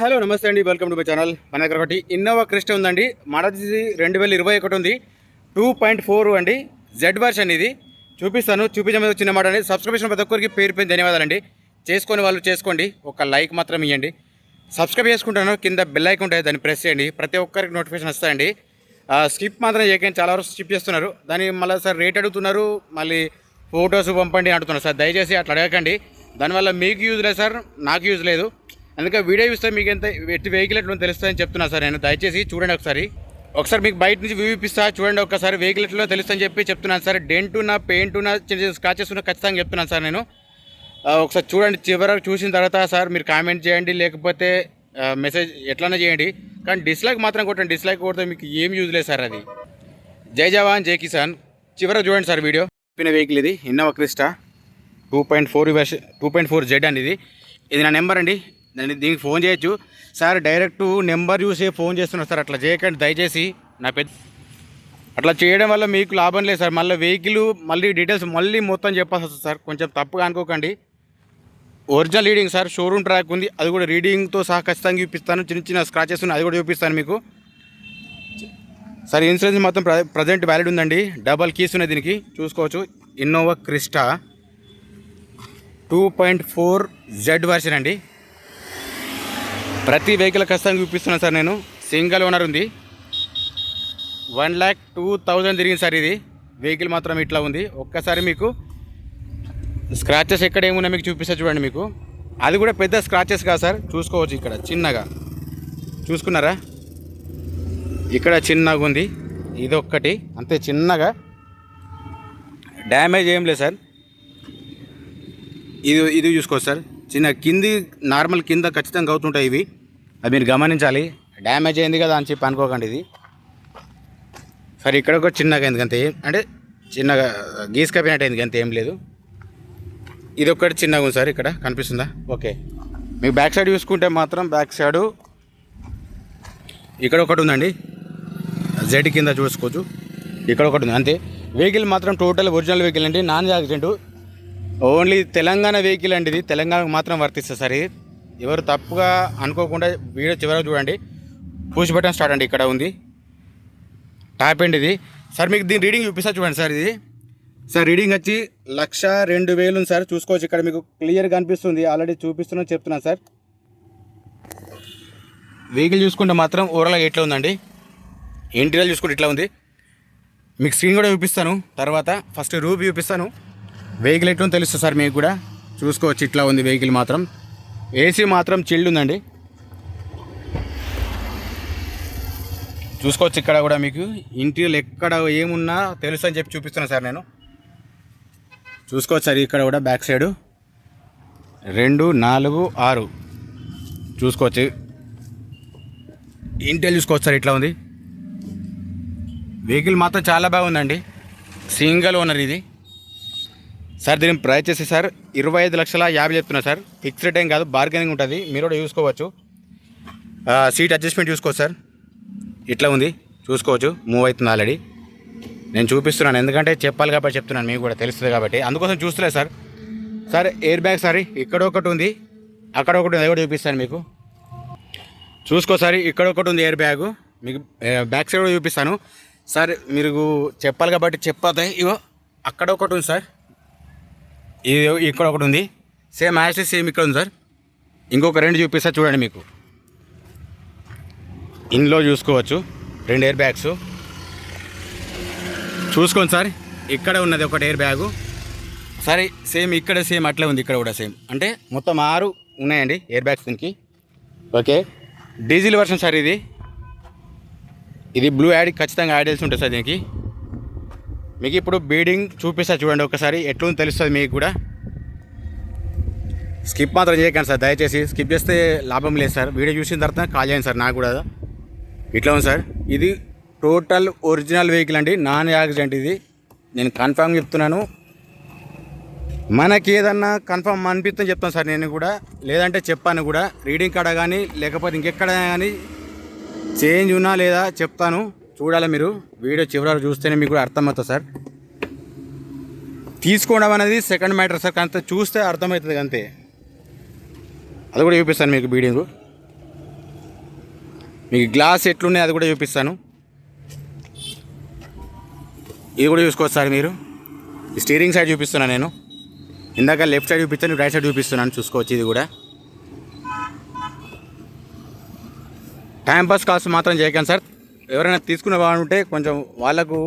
Hello నమస్తే అండి, welcome to my channel. మన దగ్గర ఒకటి ఇన్నోవా క్రిస్టా ఉందండి. మోడల్ 2021 ఉంది. 2.4 అండి, జెడ్ వర్షన్. ఇది చూపించే చిన్న మాట అండి. సబ్స్క్రిప్షన్ ప్రతి ఒక్కరికి పేరు పేరు ధన్యవాదాలండి. చేసుకొని వాళ్ళు చేసుకోండి, ఒక లైక్ మాత్రం ఇవ్వండి. సబ్స్క్రైబ్ చేసుకుంటాను, కింద బెల్ ఐకాన్ ఉంటుంది, దాన్ని ప్రెస్ చేయండి. ప్రతి ఒక్కరికి నోటిఫికేషన్ వస్తాయండి. స్కిప్ మాత్రం చేయకండి, చాలా వరకు స్కిప్ చేస్తున్నారు. దాన్ని మళ్ళీ సార్ రేట్ అడుగుతున్నారు, మళ్ళీ ఫొటోస్ పంపండి అంటున్నారు సార్. దయచేసి అట్లా అడగకండి, దానివల్ల మీకు యూజ్ లేదు సార్, నాకు యూజ్ లేదు. అందుకే వీడియో చూస్తే మీకు ఎంత ఎట్టి వెహికల్ ఎట్లా తెలుస్తుందని చెప్తున్నా సార్. నేను దయచేసి చూడండి, ఒకసారి మీకు బయట నుంచి వ్యూ ఇప్పిస్తా చూడండి. ఒకసారి వెహికల్ ఎట్లా తెలుస్తుందని చెప్పి చెప్తున్నాను సార్. డెంట్ ఉన్న, పెయింట్ ఉన్న, చిన్న స్క్రాచెస్ ఉన్న ఖచ్చితంగా చెప్తున్నాను సార్. నేను ఒకసారి చూడండి, చివరకు చూసిన తర్వాత సార్ మీరు కామెంట్ చేయండి, లేకపోతే మెసేజ్ ఎట్లన్నా చేయండి, కానీ డిస్లైక్ మాత్రం కొట్టండి. డిస్లైక్ కొడితే మీకు ఏం యూజ్ లేదు సార్. అది జై జవాన్ జై కిసాన్. చివరకు చూడండి సార్ వీడియో. చెప్పిన వెహికల్ ఇది ఇన్నోవా క్రిస్టా 2.4 జెడ్ అండి. ఇది నా నెంబర్ అండి. దీనికి ఫోన్ చేయొచ్చు సార్. డైరెక్ట్ నెంబర్ చూసే ఫోన్ చేస్తున్నారు సార్. అట్లా చేయకండి దయచేసి. అట్లా చేయడం వల్ల మీకు లాభం లేదు సార్. మళ్ళీ వెహికల్ మళ్ళీ డీటెయిల్స్ మళ్ళీ మొత్తం చెప్పాల్సి వస్తుంది సార్. కొంచెం తప్పుగా అనుకోకండి. Original reading sir, showroom track ఉంది, అది కూడా రీడింగ్తో సహా ఖచ్చితంగా చూపిస్తాను. చిన్న చిన్న స్క్రాచెస్ ఉన్నాయి, అది కూడా చూపిస్తాను మీకు సార్. ఇన్సూరెన్స్ మొత్తం ప్రజెంట్ వ్యాలిడ్ ఉందండి. డబల్ కీస్ ఉన్నాయి దీనికి, చూసుకోవచ్చు. ఇన్నోవా క్రిస్టా 2.4 జెడ్ వర్షన్ అండి. ప్రతి వెహికల్ ఖచ్చితంగా చూపిస్తున్నాను సార్. నేను సింగిల్ ఓనర్ ఉంది. 1,02,000 తిరిగింది సార్. ఇది వెహికల్ మాత్రం ఇట్లా ఉంది. ఒక్కసారి మీకు స్క్రాచెస్ ఎక్కడ ఏమున్నా మీకు చూపిస్తా చూడండి. మీకు అది కూడా పెద్ద స్క్రాచెస్ కాదు సార్, చూసుకోవచ్చు. ఇక్కడ చిన్నగా చూసుకున్నారా, ఇక్కడ చిన్నగా ఉంది. ఇది ఒక్కటి అంతే, చిన్నగా డ్యామేజ్ ఏం లేదు సార్. ఇది చూసుకోవచ్చు సార్. చిన్న కింది నార్మల్ కింద ఖచ్చితంగా అవుతుంటాయి ఇవి, అది మీరు గమనించాలి. డ్యామేజ్ అయింది కదా అని చెప్పి అనుకోకండి. ఇది సరే, ఇక్కడ కూడా చిన్నగా అయింది అంతే, అంటే చిన్నగా గీసుకపోయినట్టు అయింది అంతే, ఏం లేదు. ఇది ఒక్కటి చిన్నగా ఉంది సార్. ఇక్కడ కనిపిస్తుందా? ఓకే. మీకు బ్యాక్ సైడ్ చూసుకుంటే మాత్రం బ్యాక్ సైడ్ ఇక్కడ ఒకటి ఉందండి, జెడ్ కింద చూసుకోవచ్చు. ఇక్కడ ఒకటి ఉంది అంతే. వెహికల్ మాత్రం టోటల్ ఒరిజినల్ వెహికల్ అండి, non accident. Only Telangana vehicle అండి. ఇది తెలంగాణకు మాత్రం వర్తిస్తుంది సార్. ఇది ఎవరు తప్పుగా అనుకోకుండా వీడియో చివరకు చూడండి. పుష్ బటన్ స్టార్ట్ అండి, ఇక్కడ ఉంది. టాప్ అండి ఇది సార్. మీకు దీని రీడింగ్ చూపిస్తా చూడండి సార్. ఇది సార్ రీడింగ్ వచ్చి 1,02,000 ఉంది సార్. చూసుకోవచ్చు, ఇక్కడ మీకు క్లియర్గా కనిపిస్తుంది. ఆల్రెడీ చూపిస్తున్నాను చెప్తున్నాను సార్. వెహికల్ చూసుకుంటే మాత్రం ఓవరాల్గా ఎట్లా ఉందండి. ఇంటీరియర్ చూసుకుంటే ఇట్లా ఉంది. మీకు స్క్రీన్ కూడా చూపిస్తాను తర్వాత. ఫస్ట్ రూప్ చూపిస్తాను. వెహికల్ ఎట్లా తెలుస్తుంది సార్ మీకు కూడా. చూసుకోవచ్చు, ఇట్లా ఉంది వెహికల్ మాత్రం. ఏసీ మాత్రం చిల్డ్ ఉందండి. చూసుకోవచ్చు, ఇక్కడ కూడా మీకు ఇంటీరియర్ ఎక్కడ ఏమున్నా తెలుసు అని చెప్పి చూపిస్తున్నాను సార్ నేను. చూసుకోవచ్చు సార్, ఇక్కడ కూడా బ్యాక్ సైడు 2, 4, 6 చూసుకోవచ్చు. ఇంటీరియర్ చూసుకోవచ్చు సార్, ఇట్లా ఉంది. వెహికల్ మాత్రం చాలా బాగుందండి. సింగిల్ ఓనర్ ఇది సార్. దీని ప్రైస్ చేసి సార్ 25,50,000 చెప్తున్నా సార్. ఫిక్స్డ్ ఏం కాదు, బార్గెనింగ్ ఉంటుంది. మీరు కూడా చూసుకోవచ్చు. సీట్ అడ్జస్ట్మెంట్ చూసుకోవచ్చు సార్. ఇట్లా ఉంది, చూసుకోవచ్చు. మూవ్ అవుతుంది ఆల్రెడీ. నేను చూపిస్తున్నాను ఎందుకంటే చెప్పాలి కాబట్టి చెప్తున్నాను, మీకు కూడా తెలుస్తుంది కాబట్టి. అందుకోసం చూస్తలేదు sir. Sir air bag sir ఇక్కడ ఒకటి ఉంది, అక్కడ ఒకటి ఉంది, అది కూడా చూపిస్తాను మీకు. చూసుకో సార్, ఇక్కడ ఒకటి ఉంది ఎయిర్ బ్యాగు. మీకు బ్యాక్ సైడ్ కూడా చూపిస్తాను సార్. మీరు చెప్పాలి కాబట్టి చెప్పాలి. ఇగో అక్కడ ఒకటి ఉంది సార్, ఇది ఇక్కడ ఒకటి ఉంది. సేమ్ యాక్చువల్లీ సేమ్ ఇక్కడ ఉంది సార్. ఇంకొక 2 చూపిస్తా చూడండి. మీకు ఇందులో చూసుకోవచ్చు 2 ఎయిర్ బ్యాగ్స్ చూసుకోండి సార్. ఇక్కడ ఉన్నది ఒకటి ఎయిర్ బ్యాగు. సరే, సేమ్ ఇక్కడ సేమ్ అట్లే ఉంది, ఇక్కడ కూడా సేమ్. అంటే మొత్తం 6 ఉన్నాయండి ఎయిర్ బ్యాగ్స్ దీనికి. Okay, diesel version sir. ఇది బ్లూ యాడ్ ఖచ్చితంగా యాడ్ చేసి ఉంటుంది సార్ దీనికి. మీకు ఇప్పుడు బీడింగ్ చూపిస్తా చూడండి ఒకసారి, ఎట్లుంది తెలుస్తుంది మీకు కూడా. స్కిప్ మాత్రం చేయకండి సార్ దయచేసి. స్కిప్ చేస్తే లాభం లేదు సార్. వీడియో చూసిన తర్వాత కాల్ చేయండి సార్ నాకు కూడా. ఇట్లా ఉంది సార్. ఇది టోటల్ ఒరిజినల్ వెహికల్ అండి, నాన్ యాక్సిడెంట్. ఇది నేను కన్ఫామ్ చెప్తున్నాను. మనకి ఏదన్నా కన్ఫామ్ అనిపిస్తుంది చెప్తాను సార్ నేను కూడా, లేదంటే చెప్పాను కూడా. రీడింగ్ కాడ కానీ లేకపోతే ఇంకెక్కడ కానీ చేంజ్ ఉన్నా లేదా చెప్తాను. చూడాలి మీరు. వీడియో చివరి చూస్తేనే మీకు కూడా అర్థమవుతుంది సార్. తీసుకోవడం అనేది సెకండ్ మ్యాటర్ సార్, అంత చూస్తే అర్థమవుతుంది అంతే. అది కూడా చూపిస్తాను మీకు బీడింగ్. మీకు గ్లాస్ ఎట్లున్నాయి అది కూడా చూపిస్తాను. ఇది కూడా చూసుకోవచ్చు సార్ మీరు. స్టీరింగ్ సైడ్ చూపిస్తున్నాను నేను. ఇందాక లెఫ్ట్ సైడ్ చూపిస్తాను, రైట్ సైడ్ చూపిస్తున్నాను, చూసుకోవచ్చు. ఇది కూడా టైంపాస్ కాస్ట్ మాత్రం చేయకండి సార్. ఎవరైనా తీసుకునే వాళ్ళు ఉంటే కొంచెం వాళ్ళకు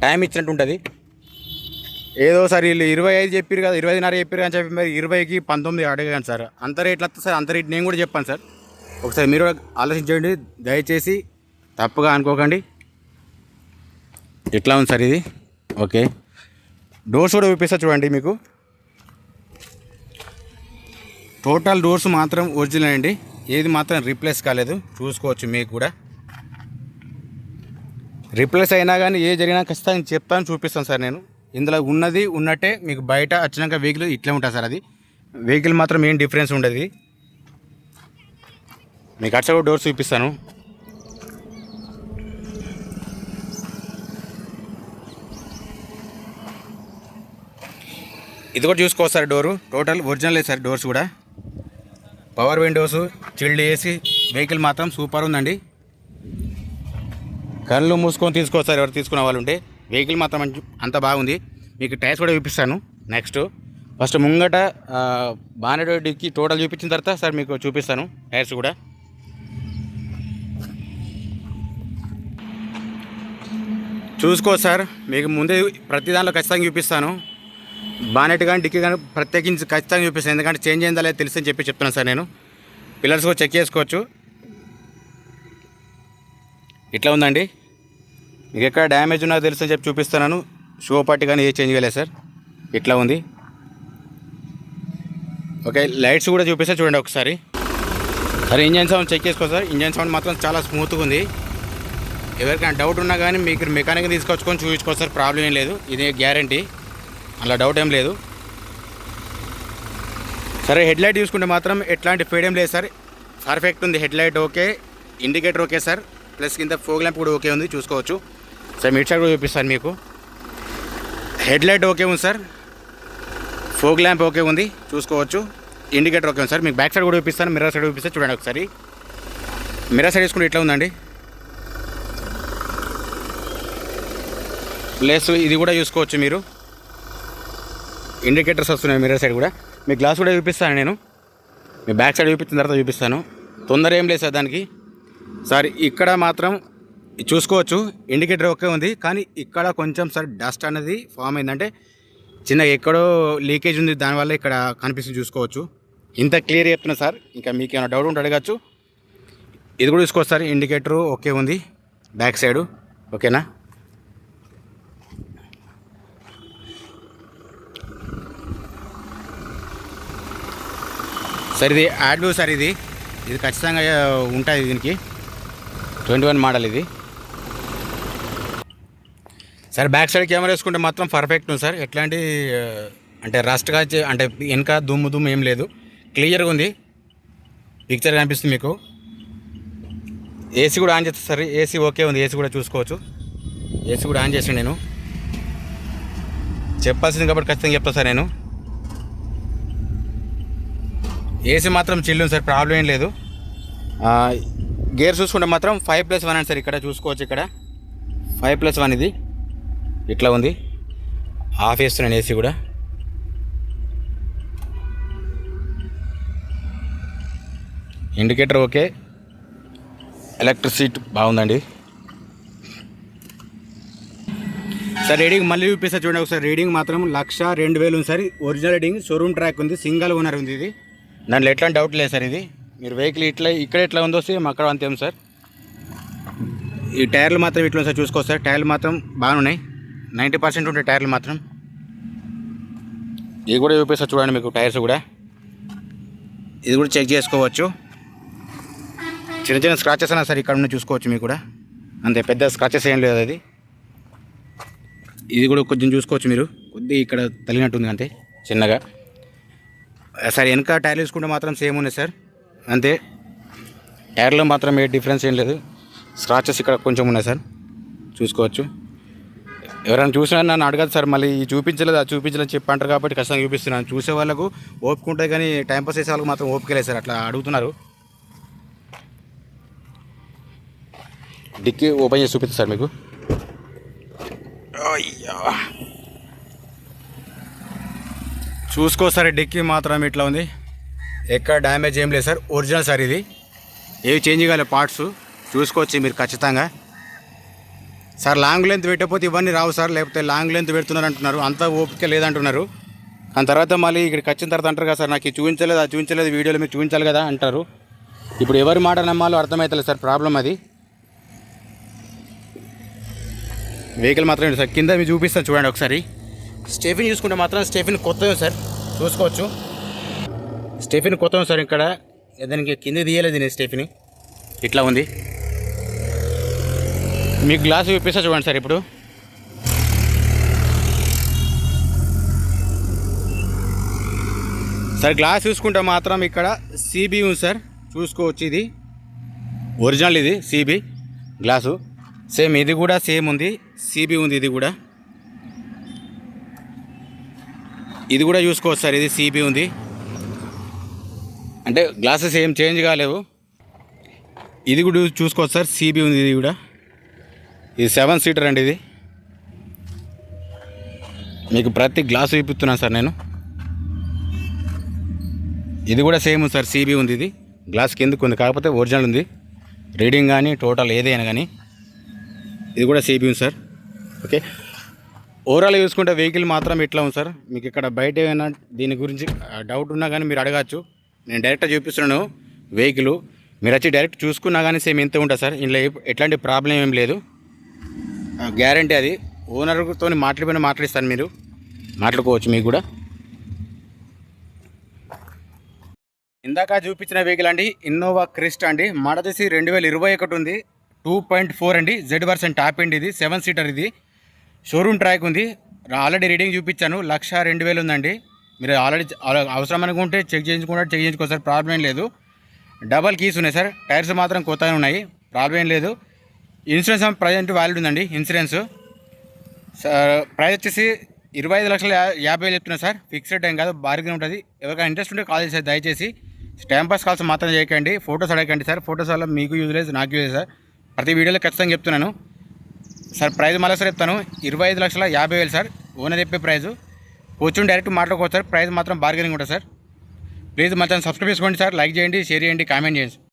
టైం ఇచ్చినట్టు ఉంటుంది. ఏదో సార్ వీళ్ళు 25 చెప్పారు కదా, 25.5 చెప్పారు అని చెప్పి మరి 20కి 19 అడగండి సార్. అంత రేట్లు వస్తుంది సార్. అంత రేట్ నేను కూడా చెప్పాను సార్. ఒకసారి మీరు ఆలోచించండి దయచేసి, తప్పుగా అనుకోకండి. ఎట్లా ఉంది సార్ ఇది? ఓకే, డోర్స్ కూడా చూపిస్తా చూడండి మీకు. టోటల్ డోర్స్ మాత్రం ఒరిజినల్ అండి, ఏది మాత్రం రీప్లేస్ కాలేదు. చూసుకోవచ్చు మీకు కూడా. రీప్లేస్ అయినా కానీ ఏ జరిగినా ఖచ్చితంగా చెప్తాను, చూపిస్తాను సార్ నేను. ఇందులో ఉన్నది ఉన్నట్టే మీకు బయట వచ్చినాక వెహికల్ ఇట్లే ఉంటుంది సార్. అది వెహికల్ మాత్రం ఏం డిఫరెన్స్ ఉండదు. మీకు అటు సైడ్ డోర్స్ చూపిస్తాను. ఇది కూడా చూసుకోవచ్చు సార్. Door total original sir. Doors కూడా power windows, chilled AC, vehicle మాత్రం సూపర్ ఉందండి. కళ్ళు మూసుకొని తీసుకోవచ్చు సార్ ఎవరు తీసుకునే వాళ్ళు ఉంటే. వెహికల్ మాత్రం అంత బాగుంది. మీకు టైర్స్ కూడా చూపిస్తాను. నెక్స్ట్ ఫస్ట్ ముంగట బానెట్ డిక్కి టోటల్ చూపించిన తర్వాత సార్ మీకు చూపిస్తాను టైర్స్ కూడా. చూసుకోవచ్చు సార్. మీకు ముందే ప్రతి దాంట్లో ఖచ్చితంగా చూపిస్తాను. బానెట్ కానీ డిక్కీ కానీ ప్రత్యేకించి ఖచ్చితంగా చూపిస్తాను. ఎందుకంటే చేంజ్ అయిందా లేదా తెలుసు అని చెప్తున్నాను సార్ నేను. పిల్లర్స్ కూడా చెక్ చేసుకోవచ్చు. ఇట్లా ఉందండి. మీకు ఎక్కడ డ్యామేజ్ ఉన్నదో తెలుసు అని చెప్పి చూపిస్తున్నాను. షో పార్టీ కానీ ఏ చేంజ్ కాలేదు సార్. ఇట్లా ఉంది. ఓకే, లైట్స్ కూడా చూపిస్తా చూడండి ఒకసారి. సరే, ఇంజన్ సౌండ్ చెక్ చేసుకో సార్. ఇంజన్ సౌండ్ మాత్రం చాలా స్మూత్గా ఉంది. ఎవరికైనా డౌట్ ఉన్నా కానీ మీకు మెకానిక్ తీసుకొచ్చుకొని చూపించుకోవచ్చు సార్. ప్రాబ్లం ఏం లేదు, ఇది గ్యారంటీ, అలా డౌట్ ఏం లేదు. సరే, హెడ్ లైట్ చూసుకుంటే మాత్రం ఎట్లాంటి ఫేడ్ ఏం లేదు సార్. పర్ఫెక్ట్ ఉంది. Head light okay, indicator okay sir. Plus కింద ఫోగ్ ల్యాంప్ కూడా ఓకే ఉంది, చూసుకోవచ్చు సార్. మిడ్ సైడ్ కూడా చూపిస్తాను మీకు. హెడ్ లైట్ ఓకే ఉంది సార్. ఫోగ్ ల్యాంప్ ఓకే ఉంది, చూసుకోవచ్చు. ఇండికేటర్ ఓకే ఉంది సార్. మీకు బ్యాక్ సైడ్ కూడా చూపిస్తాను, మిర్రర్ సైడ్ చూపిస్తాను చూడండి ఒకసారి. మిర్రర్ సైడ్ చూసుకుంటే ఇట్లా ఉందండి. ప్లస్ ఇది కూడా చూసుకోవచ్చు మీరు. ఇండికేటర్స్ వస్తున్నాయి మిర్రర్ సైడ్ కూడా. మీ గ్లాస్ కూడా చూపిస్తాను నేను. మీ బ్యాక్ సైడ్ చూపించిన తర్వాత చూపిస్తాను. తొందర ఏం లేదు సార్ దానికి. సార్ ఇక్కడ మాత్రం చూసుకోవచ్చు, ఇండికేటర్ ఓకే ఉంది. కానీ ఇక్కడ కొంచెం సార్ డస్ట్ అనేది ఫామ్ అయిందంటే చిన్న ఎక్కడో లీకేజ్ ఉంది, దానివల్ల ఇక్కడ కనిపిస్తుంది, చూసుకోవచ్చు. ఇంత క్లియర్ చెప్తున్నా సార్. ఇంకా మీకు ఏమైనా డౌట్ ఉంటే అడగచ్చు. ఇది కూడా చూసుకోవచ్చు సార్. ఇండికేటర్ ఓకే ఉంది బ్యాక్ సైడు, ఓకేనా. సార్ ఇది యాడ్ వ్యూ సార్. ఇది ఖచ్చితంగా ఉంటుంది దీనికి. 21 మోడల్ ఇది సార్. బ్యాక్ సైడ్ కెమెరా వేసుకుంటే మాత్రం పర్ఫెక్ట్ ఉంది సార్. ఎట్లాంటి అంటే రస్ట్గా అంటే వెనక దుమ్ము ఏం లేదు, క్లియర్గా ఉంది. పిక్చర్ కనిపిస్తుంది మీకు. ఏసీ కూడా ఆన్ చేస్తా సార్. ఏసీ ఓకే ఉంది. ఏసీ కూడా చూసుకోవచ్చు. ఏసీ కూడా ఆన్ చేసాను నేను. చెప్పాల్సింది కాబట్టి ఖచ్చితంగా చెప్తా సార్ నేను. ఏసీ మాత్రం చిల్లు ఉంది సార్, ప్రాబ్లం ఏం లేదు. గేర్ చూసుకుంటే మాత్రం 5+1 అని సార్. ఇక్కడ చూసుకోవచ్చు, ఇక్కడ 5+1 ఇది ఇట్లా ఉంది. ఆఫ్ చేస్తున్నాను ఏసీ కూడా. ఇండికేటర్ ఓకే, ఎలక్ట్రిక్ సీట్ బాగుందండి సార్. రీడింగ్ మళ్ళీ చూపిస్తా చూడండి ఒకసారి. రీడింగ్ మాత్రం 1,02,000 ఉంది sir. Original reading, showroom track ఉంది, సింగల్ ఓనర్ ఉంది ఇది. దాంట్లో ఎట్లాంటి డౌట్ లేదు సార్. ఇది మీరు వెహికల్ ఇక్కడ ఎట్లా ఉందో సేమ్ అక్కడ అంతే ఉంది సార్. ఈ టైర్లు మాత్రం ఇట్లా సార్, చూసుకోవచ్చు సార్. టైర్లు మాత్రం బాగున్నాయి, 90% ఉంటాయి టైర్లు మాత్రం. ఇది కూడా చూపిస్తా చూడండి మీకు. టైర్స్ కూడా ఇది కూడా చెక్ చేసుకోవచ్చు. చిన్న చిన్న స్క్రాచెస్ అయినా సార్ ఇక్కడ ఉన్న చూసుకోవచ్చు మీకు కూడా. అంతే, పెద్ద స్క్రాచెస్ ఏం లేదు. అది ఇది కూడా కొంచెం చూసుకోవచ్చు మీరు. కొద్దిగా ఇక్కడ తగిలినట్టుంది అంతే, చిన్నగా సార్. వెనక టైర్లు చూసుకుంటే మాత్రం సేమ్ ఉన్నాయి సార్, అంతే. టైర్లో మాత్రం ఏ డిఫరెన్స్ ఏం లేదు. స్క్రాచెస్ ఇక్కడ కొంచెం ఉన్నాయి సార్, చూసుకోవచ్చు. ఎవరైనా చూసినా నన్ను అడగదు సార్, మళ్ళీ చూపించలేదు అది చూపించలేదు చెప్పంటారు కాబట్టి ఖచ్చితంగా చూపిస్తున్నాను. చూసే వాళ్ళకు ఓపిక ఉంటుంది కానీ టైంపాస్ చేసే వాళ్ళకి మాత్రం ఓపిక లేదు సార్, అట్లా అడుగుతున్నారు. డిక్కీ ఓపెన్ చేసి చూపిస్తా సార్ మీకు. అయ్యా చూసుకో సార్, డిక్కీ మాత్రం ఇట్లా ఉంది, ఎక్కడ డ్యామేజ్ ఏం లేదు సార్, ఒరిజినల్ సార్ ఇది, ఏవి చేంజ్ కాలేదు పార్ట్స్ చూసుకోవచ్చు మీరు ఖచ్చితంగా. సార్ లాంగ్ లెంత్ పెట్టకపోతే ఇవన్నీ రావు సార్, లేకపోతే లాంగ్ లెంత్ పెడుతున్నారు అంటున్నారు, అంత ఓపిక లేదంటున్నారు. దాని తర్వాత మళ్ళీ ఇక్కడికి వచ్చిన తర్వాత అంటారు కదా సార్, నాకు చూపించలేదు అది చూపించలేదు, వీడియోలో మీరు చూపించాలి కదా అంటారు. ఇప్పుడు ఎవరి మాట నమ్మాలో అర్థమవుతలేదు సార్, ప్రాబ్లం అది. వెహికల్ మాత్రం సార్ కింద మీరు చూపిస్తాను చూడండి ఒకసారి. స్టెఫిన్ చూసుకుంటే మాత్రం స్టెఫిన్ కొత్తది సార్, చూసుకోవచ్చు స్టెఫిన్ కొత్త సార్. ఇక్కడ దానికి కింద తీయలేదు నేను స్టెఫిన్, ఇట్లా ఉంది. మీకు గ్లాస్ చూపిస్తా చూడండి సార్. ఇప్పుడు సార్ గ్లాస్ చూసుకుంటే మాత్రం ఇక్కడ సిబి ఉంది సార్, చూసుకోవచ్చు. ఇది ఒరిజినల్, ఇది సిబి గ్లాసు. సేమ్ ఇది కూడా సేమ్ ఉంది, సిబి ఉంది. ఇది కూడా చూసుకోవచ్చు సార్, ఇది సిబి ఉంది. అంటే గ్లాసెస్ ఏం చేంజ్ కాలేవు. ఇది కూడా చూసుకోవచ్చు సార్, సిబి ఉంది. ఇది కూడా ఇది 7 సీటర్ అండి. ఇది మీకు ప్రతి గ్లాసు చూపిస్తున్నాను సార్ నేను. ఇది కూడా సేమ్ ఉంది సార్, సిబి ఉంది. ఇది గ్లాస్ కిందకు ఉంది, కాకపోతే ఒరిజినల్ ఉంది. రీడింగ్ కానీ టోటల్ ఏదైనా కానీ ఇది కూడా సిబి ఉంది సార్. ఓకే, ఓవరాల్ చూసుకుంటే వెహికల్ మాత్రం ఇట్లా ఉంది సార్. మీకు ఇక్కడ బయట ఏమైనా దీని గురించి డౌట్ ఉన్నా కానీ మీరు అడగచ్చు, నేను డైరెక్ట్గా చూపిస్తున్నాను వెహికల్. మీరు వచ్చి డైరెక్ట్ చూసుకున్నా కానీ సేమ్ ఇంత ఉంటుంది సార్, ఇందులో ఎట్లాంటి ప్రాబ్లం ఏం లేదు, గ్యారంటీ. అది ఓనర్తో మాట్లాడిస్తాను, మీరు మాట్లాడుకోవచ్చు. మీకు కూడా ఇందాక చూపించిన వెహికల్ అండి, ఇన్నోవా క్రిస్టా అండి, మోడల్ వచ్చేసి 2021 ఉంది, 2.4 అండి, జెడ్ వర్షన్ టాప్ ఎండ్. ఇది 7 సీటర్, ఇది షోరూమ్ ట్రాక్ ఉంది. ఆల్రెడీ రీడింగ్ చూపించాను, 1,02,000 ఉందండి. మీరు ఆల్రెడీ అవసరం అనుకుంటే చెక్ చేయించుకో సార్, ప్రాబ్లం ఏం లేదు. డబల్ కీస్ ఉన్నాయి సార్, టైర్స్ మాత్రం కొత్తగా ఉన్నాయి, ప్రాబ్లం ఏం లేదు. ఇన్సూరెన్స్ ప్రజెంట్ వ్యాలిడ్ ఉందండి. ఇన్సూరెన్స్ ప్రైస్ వచ్చేసి 25,50,000 చెప్తున్నా సార్, ఫిక్స్డ్ టైం కాదు, బార్గెన్ ఉంటుంది. ఎవరికైనా ఇంట్రెస్ట్ ఉంటే కాల్ చేసి దయచేసి టైం పాస్ కాల్స్ మాత్రం చేయకండి, ఫొటోస్ అడగండి సార్. ఫొటోస్ వల్ల మీకు యూజ్ లేదు, నాకు యూజ్ సార్. ప్రతి వీడియోలో ఖచ్చితంగా చెప్తున్నాను సార్. ప్రైస్ మళ్ళీ సార్ చెప్తాను, 25,50,000 సార్, ఓనర్ చెప్పే ప్రైజు. కూర్చొని డైరెక్ట్ మాట్లాడుకోవచ్చు సార్, ప్రైస్ మాత్రం బార్గెనింగ్ ఉంటుంది సార్. ప్లీజ్ మా ఛానల్ సబ్స్క్రైబ్ చేసుకోండి సార్, లైక్ చేయండి, షేర్ చేయండి, కామెంట్ చేయండి.